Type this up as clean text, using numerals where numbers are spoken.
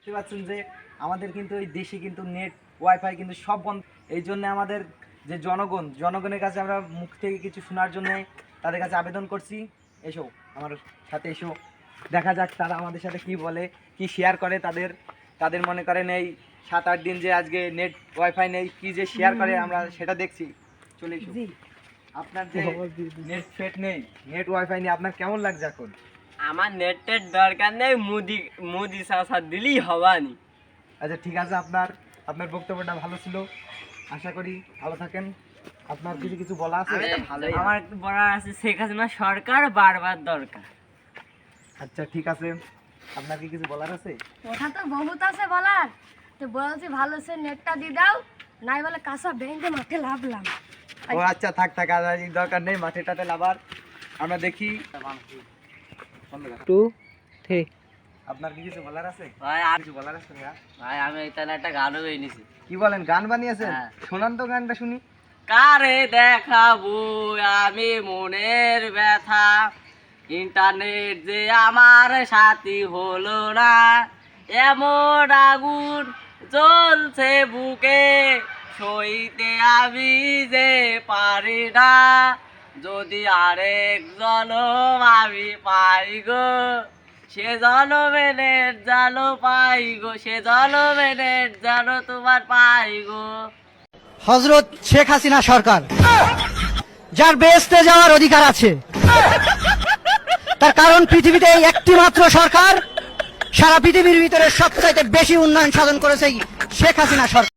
দেখতে পাচ্ছেন যে আমাদের কিন্তু এই দেশে কিন্তু নেট ওয়াইফাই কিন্তু সব বন্ধ। এই জন্য আমাদের যে জনগণের কাছে আমরা মুখ থেকে কিছু শোনার জন্য তাদের কাছে আবেদন করছি। এসো আমার সাথে এসো, দেখা যাক তারা আমাদের সাথে কি বলে, কি শেয়ার করে। তাদের মনে করেন এই 7-8 দিন যে আজকে নেট ওয়াইফাই নেই, কি যে শেয়ার করে আমরা সেটা দেখছি। চলে এসো। আপনার যে নেট ফেট নেই, নেট ওয়াইফাই নেই, আপনার কেমন লাগছে এখন? আমার নেটের দরকার নেই, মুদি চাষা দিলেই হবানি। আচ্ছা ঠিক আছে, আপনার বক্তব্যটা ভালো ছিল, আশা করি ভালো থাকেন। আপনার কিছু বলা আছে? আমার একটু বলার আছে, শেখ হাসিনা সরকার বারবার দরকার। আচ্ছা ঠিক আছে, আপনার কি কিছু বলার আছে? কথা তো বহুত আছে বলার, তো বলছি ভালো সে নেটটা দিয়ে দাও, নাই বলে কাঁচা ব্যাংকে মাঠে লাভলাম। ও আচ্ছা, থাক আর দরকার নেই মাঠে টাতে লাভার। আমরা দেখি 2 3 আপনার কি কিছু বলার আছে? ভাই কিছু বলার আছে ভাইয়া? ভাই আমি এখানে একটা গানও গাই নিছি। কি বলেন, গান বানিয়েছেন? হ্যাঁ। শোনান তো গানটা শুনি। কারে দেখাবো আমি মনের ব্যথা, ইন্টারনেট যে আমার সাথী হলো না, এমন আগুন জ্বলছে বুকে, সইতে আমি যে পারি না, যদি আরেক জনম আমি পাই গো, সে জনমে নেট জানো পাই গো, সে জনমে নেট জানো তোমার পাই গো। হযরত শেখ হাসিনা সরকার, যার বেহেশতে যাওয়ার অধিকার আছে, তার কারণ পৃথিবীতে এই একটি মাত্র সরকার সারা পৃথিবীর ভিতরে সবচাইতে বেশি উন্নয়ন সাধন করেছে শেখ হাসিনা সরকার।